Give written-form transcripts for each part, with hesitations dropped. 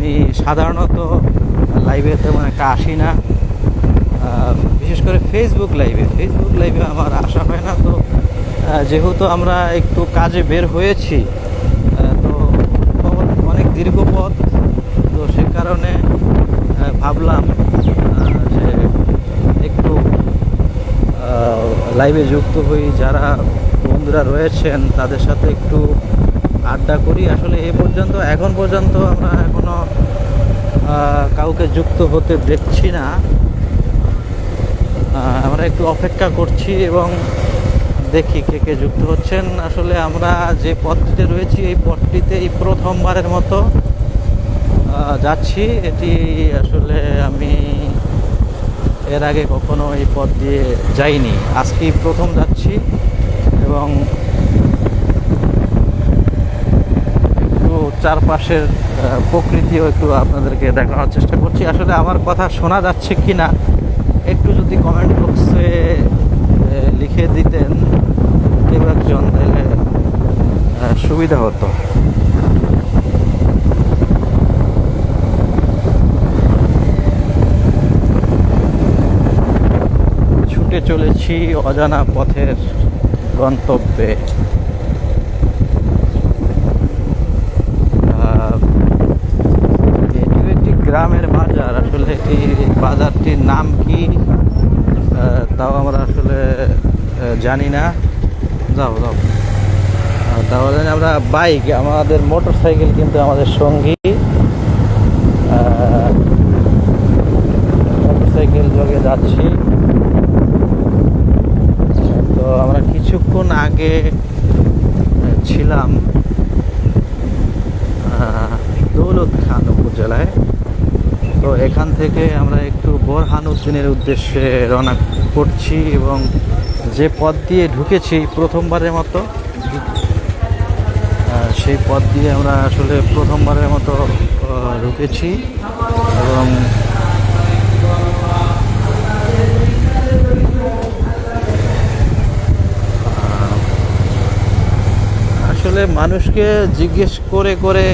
আমি সাধারণত লাইভে তেমন একটা আসি না, বিশেষ করে ফেসবুক লাইভে আমার আসা হয় না। তো যেহেতু আমরা একটু কাজে বের হয়েছি, তো অনেক দীর্ঘ পথ, তো সে কারণে ভাবলাম যে একটু লাইভে যুক্ত হই, যারা বন্ধুরা রয়েছেন তাদের সাথে একটু আড্ডা করি। আসলে এখন পর্যন্ত আমরা এখনো কাউকে যুক্ত হতে দেখছি না। আমরা একটু অপেক্ষা করছি এবং দেখি কে কে যুক্ত হচ্ছেন। আসলে আমরা যে পথটিতে রয়েছি এই পথটিতে এই প্রথমবারের মতো যাচ্ছি। এটি আসলে আমি এর আগে কখনো এই পথ দিয়ে যাইনি, আজকেই প্রথম যাচ্ছি এবং একটু চারপাশের প্রকৃতিও একটু আপনাদেরকে দেখানোর চেষ্টা করছি। আসলে আমার কথা শোনা যাচ্ছে কি না একটু যদি কমেন্ট বক্সে লিখে দিতেন কেউ একজন, তাহলে সুবিধা হতো। ছুটে চলেছি অজানা পথের গন্তব্যে। এটিও একটি গ্রামের বাজার। আসলে এই বাজারটির নাম কি তাও আমরা আসলে জানি না। তাহলে আমরা বাইক, আমাদের মোটর সাইকেল কিন্তু আমাদের সঙ্গী। মোটর সাইকেল যোগে যাচ্ছি। তো আমরা কিছুক্ষণ আগে ছিলাম দৌলত খান উপজেলায়। তো এখান থেকে আমরা একটু বোরহানুদ্দিনের উদ্দেশ্যে রওনা করছি এবং যে পথ দিয়ে ঢুকেছি প্রথমবারের মতো, সেই পথ দিয়ে আমরা আসলে প্রথমবারের মতো ঢুকেছি এবং আসলে মানুষকে জিজ্ঞেস করে করে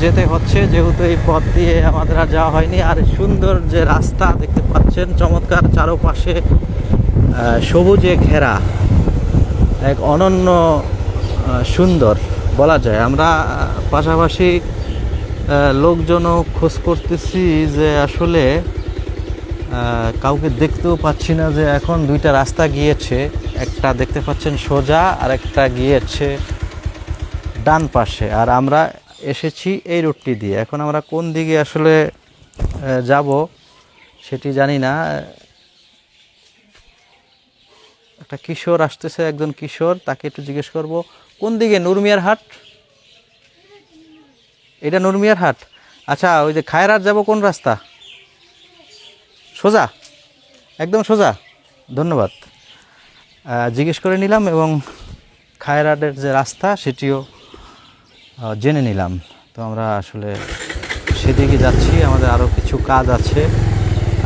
যেতে হচ্ছে, যেহেতু এই পথ দিয়ে আমাদের আর যাওয়া হয়নি। আর সুন্দর যে রাস্তা দেখতে পাচ্ছেন, চমৎকার, চারপাশে সবুজে ঘেরা, এক অনন্য সুন্দর বলা যায়। আমরা পাশাপাশি লোকজনও খোঁজ করতেছি যে আসলে কাউকে দেখতেও পাচ্ছি না। যে এখন দুইটা রাস্তা গিয়েছে, একটা দেখতে পাচ্ছেন সোজা আর একটা গিয়েছে ডান পাশে, আর আমরা এসেছি এই রুটটি দিয়ে। এখন আমরা কোন দিকে আসলে যাব সেটি জানি না। একটা কিশোর আসতেছে, একজন কিশোর, তাকে একটু জিজ্ঞেস করব কোন দিকে। নুরমিয়ার হাট, এটা নুরমিয়ার হাট। আচ্ছা, ওই যে খায়রার যাব কোন রাস্তা? সোজা, একদম সোজা। ধন্যবাদ, জিজ্ঞেস করে নিলাম এবং খায়রাটের যে রাস্তা সেটিও জেনে নিলাম। তো আমরা আসলে সেদিকে যাচ্ছি, আমাদের আরও কিছু কাজ আছে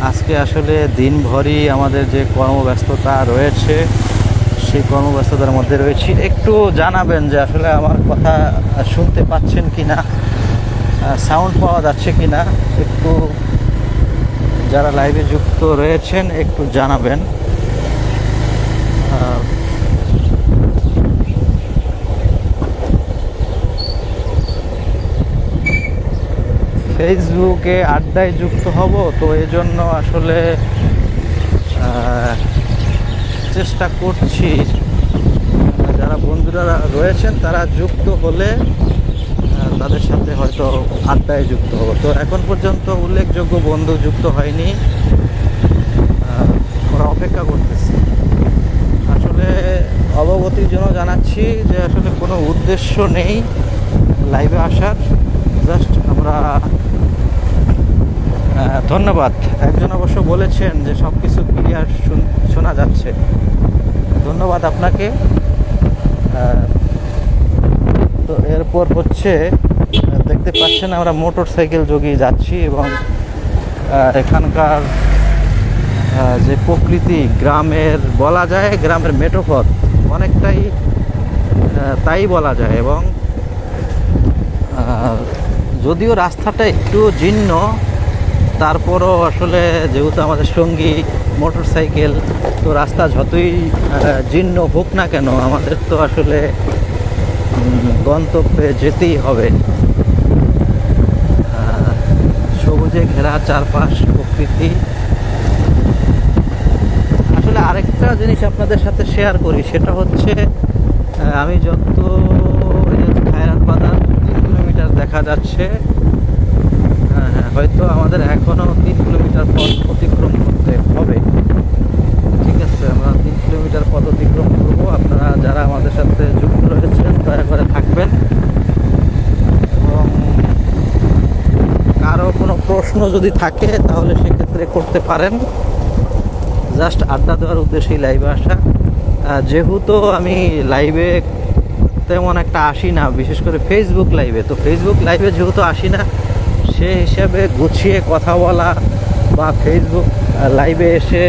আজকে। আসলে দিনভরই আমাদের যে কর্মব্যস্ততা রয়েছে সেই কর্মব্যস্ততার মধ্যে রয়েছি। একটু জানাবেন যে আসলে আমার কথা শুনতে পাচ্ছেন কি না, সাউন্ড পাওয়া যাচ্ছে কি না, একটু যারা লাইভে যুক্ত রয়েছেন একটু জানাবেন। ফেসবুকে আড্ডায় যুক্ত হব, তো এই জন্য আসলে চেষ্টা করছি যারা বন্ধুরা রয়েছেন তারা যুক্ত হলে তাদের সাথে হয়তো আড্ডায় যুক্ত হব। তো এখন পর্যন্ত উল্লেখযোগ্য বন্ধু যুক্ত হয়নি, ওরা অপেক্ষা করতেছে। আসলে অবগতির জন্য জানাচ্ছি যে আসলে কোনো উদ্দেশ্য নেই লাইভে আসার, জাস্ট আমরা ধন্যবাদ। একজন অবশ্য বলেছেন যে সব কিছু ক্লিয়ার শোনা যাচ্ছে, ধন্যবাদ আপনাকে। তো এরপর হচ্ছে দেখতে পাচ্ছেন আমরা মোটর সাইকেল যোগে যাচ্ছি এবং এখানকার যে প্রকৃতি, গ্রামের বলা যায়, গ্রামের মেঠোপথ অনেকটাই তাই বলা যায়। এবং যদিও রাস্তাটা একটু জীর্ণ, তারপরও আসলে যেহেতু আমাদের সঙ্গী মোটর সাইকেল, তো রাস্তা যতই জীর্ণ হোক না কেন আমাদের তো আসলে গন্তব্যে যেতেই হবে। সবুজে ঘেরা চারপাশ প্রকৃতি। আসলে আরেকটা জিনিস আপনাদের সাথে শেয়ার করি, সেটা হচ্ছে আমি যত খায়রান বাজার 3 কিলোমিটার দেখা যাচ্ছে, হয়তো আমাদের এখনও 3 কিলোমিটার পথ অতিক্রম করতে হবে। ঠিক আছে, আমরা 3 কিলোমিটার পথ অতিক্রম করব। আপনারা যারা আমাদের সাথে যুক্ত রয়েছেন দয়া করে থাকবেন, এবং কারো কোনো প্রশ্ন যদি থাকে তাহলে সেক্ষেত্রে করতে পারেন। জাস্ট আড্ডা দেওয়ার উদ্দেশ্যেই লাইভে আসা। যেহেতু আমি লাইভে তেমন একটা আসি না, বিশেষ করে ফেসবুক লাইভে, তো ফেসবুক লাইভে যেহেতু আসি না, সে হিসাবে গুছিয়ে কথা বলা বা ফেসবুক লাইভে এসে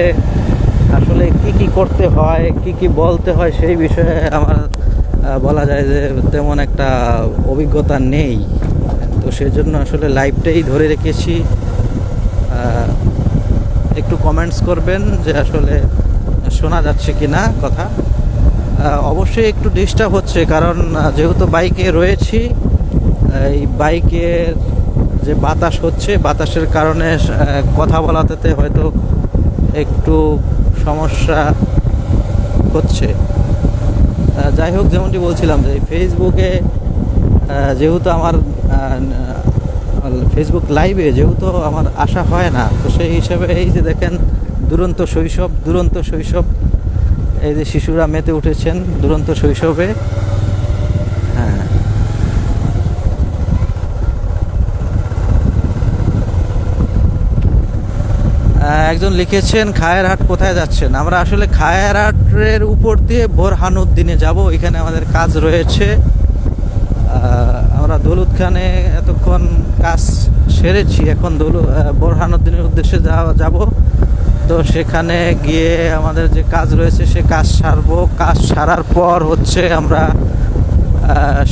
আসলে কি করতে হয়, কি বলতে হয়, সেই বিষয়ে আমার বলা যায় যে তেমন একটা অভিজ্ঞতা নেই। তো সেজন্য আসলে লাইভটাই ধরে রেখেছি। একটু কমেন্টস করবেন যে আসলে শোনা যাচ্ছে কি না কথা। অবশ্যই একটু ডিস্টার্ব হচ্ছে, কারণ যেহেতু বাইকে রয়েছি, এই বাইকের যে বাতাস হচ্ছে, বাতাসের কারণে কথা বলাতে হয়তো একটু সমস্যা হচ্ছে। যাই হোক, যেমনটি বলছিলাম যে ফেসবুকে যেহেতু আমার ফেসবুক লাইভে যেহেতু আমার আসা হয় না, তো সেই হিসাবে এই যে দেখেন দুরন্ত শৈশব, এই যে শিশুরা মেতে উঠেছেন দুরন্ত শৈশবে। হ্যাঁ, একজন লিখেছেন খায়েরহাট কোথায় যাচ্ছেন। আমরা আসলে খায়েরহাটের উপর দিয়ে বোরহানুদ্দিনে যাব, এখানে আমাদের কাজ রয়েছে। আমরা দৌলত খানে এতক্ষণ কাজ সেরেছি, এখন বোরহানুদ্দিনের উদ্দেশ্যে যাব। তো সেখানে গিয়ে আমাদের যে কাজ রয়েছে সে কাজ সারবো। কাজ সারার পর হচ্ছে আমরা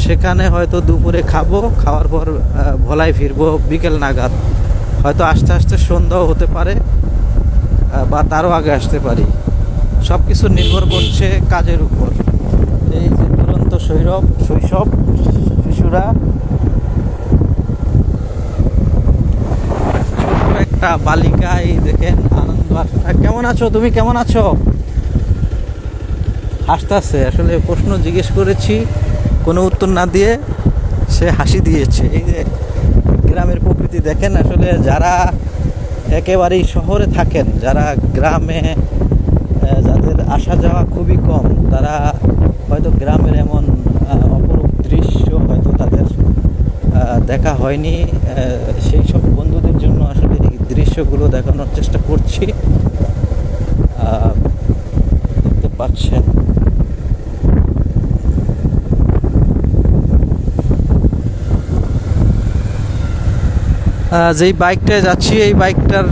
সেখানে হয়তো দুপুরে খাবো, খাওয়ার পর ভোলায় ফিরবো বিকেল নাগাদ। হয়তো আস্তে আস্তে সন্ধ্যাও হতে পারে বা তারও আগে আসতে পারি। সব কিছু নির্ভর করছে কাজের উপর। এই যে দুরন্ত শৈশব শিশুরা, ছোট্ট একটা বালিকা, এই দেখেন আনন্দ। কেমন আছো তুমি, কেমন আছো? হাসতেছে। আসলে প্রশ্ন জিজ্ঞেস করেছি, কোনো উত্তর না দিয়ে সে হাসি দিয়েছে। এই যে গ্রামের প্রকৃতি দেখেন। আসলে যারা একেবারেই শহরে থাকেন, যারা গ্রামে যাদের আসা যাওয়া খুবই কম, তারা হয়তো গ্রামের এমন অপরূপ দৃশ্য হয়তো তাদের দেখা হয়নি। সেই সব বন্ধুদের জন্য আসলে এই দৃশ্যগুলো দেখানোর চেষ্টা করছি। দেখতে পাচ্ছেন যেই বাইকটায় যাচ্ছি, এই বাইকটার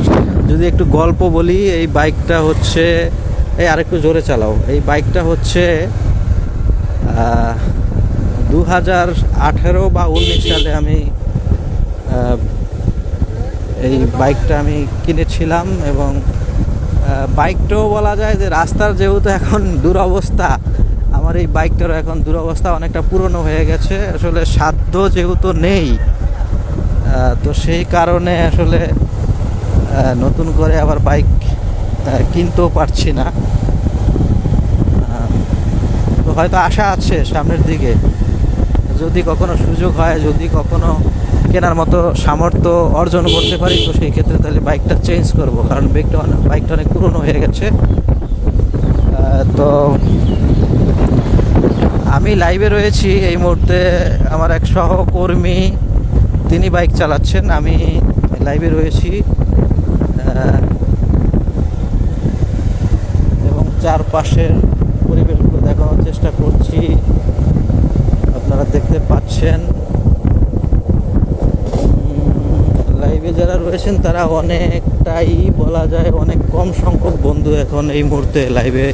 যদি একটু গল্প বলি, এই বাইকটা হচ্ছে, এই আরেকটু জোরে চালাও। এই বাইকটা হচ্ছে 2018 বা 19 সালে আমি এই বাইকটা আমি কিনেছিলাম। এবং বাইকটাও বলা যায় যে রাস্তার যেহেতু এখন দুরবস্থা, আমার এই বাইকটারও এখন দুরবস্থা, অনেকটা পুরনো হয়ে গেছে। আসলে সাধ্য যেহেতু নেই, তো সেই কারণে আসলে নতুন করে আবার বাইক কিনতেও পারছি না। তো হয়তো আশা আছে সামনের দিকে, যদি কখনো সুযোগ হয়, যদি কখনো কেনার মতো সামর্থ্য অর্জন করতে পারি, তো সেই ক্ষেত্রে তাহলে বাইকটা চেঞ্জ করব, কারণ বাইকটা অনেক পুরনো হয়ে গেছে। তো আমি লাইভে রয়েছি এই মুহূর্তে। আমার এক সহকর্মী তিনি বাইক চালাচ্ছেন, আমি লাইভে রয়েছি এবং চারপাশের পরিবেশগুলো দেখানোর চেষ্টা করছি। আপনারা দেখতে পাচ্ছেন লাইভে যারা রয়েছেন তারা অনেকটাই বলা যায় অনেক কম সংখ্যক বন্ধু এখন এই মুহূর্তে লাইভে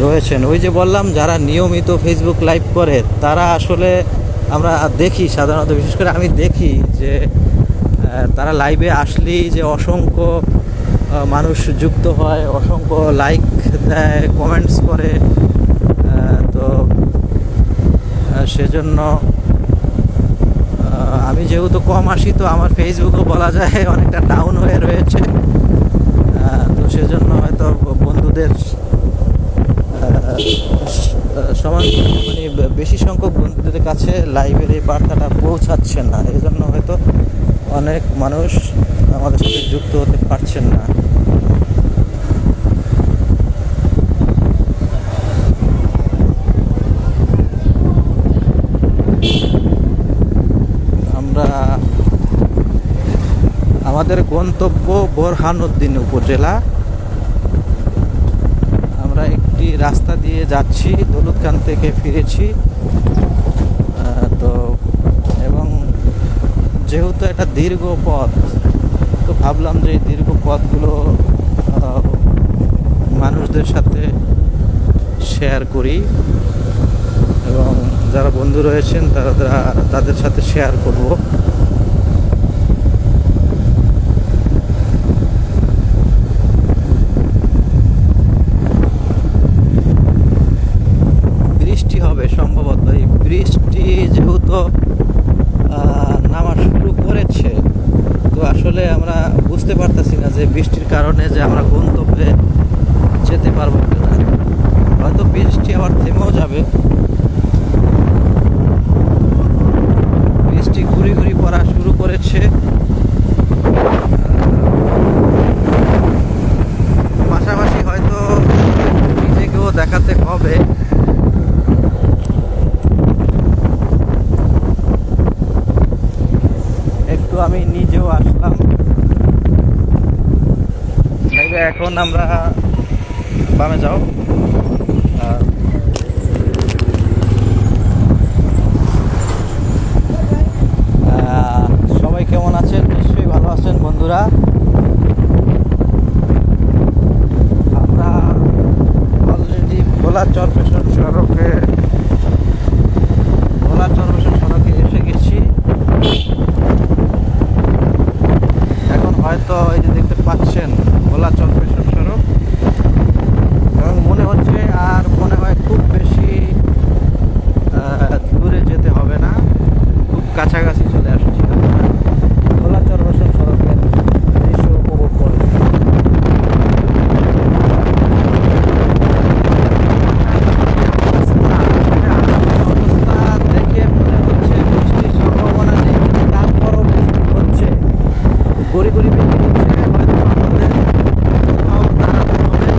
রয়েছেন। ওই যে বললাম, যারা নিয়মিত ফেসবুক লাইভ করে তারা আসলে আমরা দেখি সাধারণত, বিশেষ করে আমি দেখি যে তারা লাইভে আসলেই যে অসংখ্য মানুষ যুক্ত হয়, অসংখ্য লাইক দেয়, কমেন্টস করে। তো সেজন্য আমি যেহেতু কম আসি, তো আমার ফেসবুকও বলা যায় অনেকটা ডাউন হয়ে রয়েছে। তো সেজন্য হয়তো বন্ধুদের সমান মানে বেশি সংখ্যক বন্ধুদের কাছে লাইভের এই বার্তাটা পৌঁছাচ্ছে না, এই জন্য হয়তো অনেক মানুষ আমাদের সাথে যুক্ত হতে পারছেন না। আমরা আমাদের গন্তব্য বোরহানউদ্দিন উপজেলা। আমরা একটি রাস্তা দিয়ে যাচ্ছি, দৌলতখান থেকে ফিরেছি। তো এবং যেহেতু একটা দীর্ঘ পথ, তো ভাবলাম যে এই দীর্ঘ পথগুলো মানুষদের সাথে শেয়ার করি এবং যারা বন্ধু রয়েছেন তাদের সাথে শেয়ার করব। বৃষ্টি হবে সম্ভবত। এই বৃষ্টি যেহেতু নামা শুরু করেছে, তো আসলে আমরা বুঝতে পারতেছি না যে বৃষ্টির কারণে যে আমরা গন্তব্যে যেতে পারবো কিনা। হয়তো বৃষ্টি আবার থেমেও যাবে। বৃষ্টি ঘুরি ঘুরি পড়া শুরু করেছে। পাশাপাশি হয়তো নিজেকেও দেখাতে হবে। একটু আমি নিজেও আসলাম লাইভে। এখন আমরা বামে যাও। সবাই কেমন আছেন? নিশ্চয়ই ভালো আছেন বন্ধুরা। আমরা অলরেডি ভোলা চরপেশন সড়কে এসে গেছি। এখন হয়তো এই যে দেখতে পাচ্ছেন ভোলা চরপেশন সড়ক, এবং মনে হচ্ছে আর মনে হয় খুব বেশি দূরে যেতে হবে না, খুব কাছাকাছি চলে আসছি। ভোলা চরপেশন সড়কের দৃশ্য উপভোগ করবে। অবস্থা দেখে মনে হচ্ছে বৃষ্টির সম্ভাবনা নেই, তারপরও বৃষ্টি হচ্ছে, গড়ি গড়ি বৃষ্টি হচ্ছে। হয়তো আমাদের কোথাও দাঁড়াতে হবে।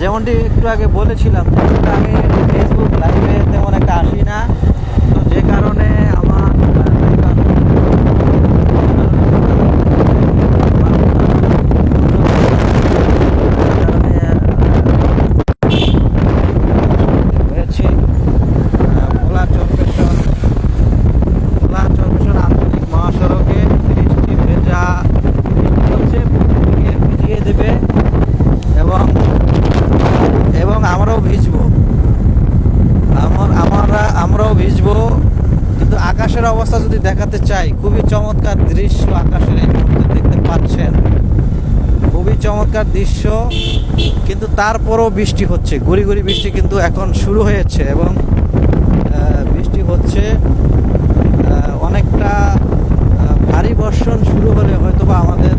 যেমনটি একটু আগে বলেছিলাম, আমি ফেসবুক লাইভে তেমন একটা আসি না, তো যে কারণে আমার হয়েছে ভোলা চরপেশন আঞ্চলিক মহাসড়কে বৃষ্টি ভেজা হচ্ছে, ভিজিয়ে দেবে এবং আমরাও ভিজবো। আমরাও ভিজবো। কিন্তু আকাশের অবস্থা যদি দেখাতে চাই, খুবই চমৎকার দৃশ্য আকাশের এই মুহূর্তে দেখতে পাচ্ছেন। খুবই চমৎকার দৃশ্য, কিন্তু তারপরও বৃষ্টি হচ্ছে, গুড়ি গুড়ি বৃষ্টি কিন্তু এখন শুরু হয়েছে এবং বৃষ্টি হচ্ছে। অনেকটা ভারী বর্ষণ শুরু হলে হয়তোবা আমাদের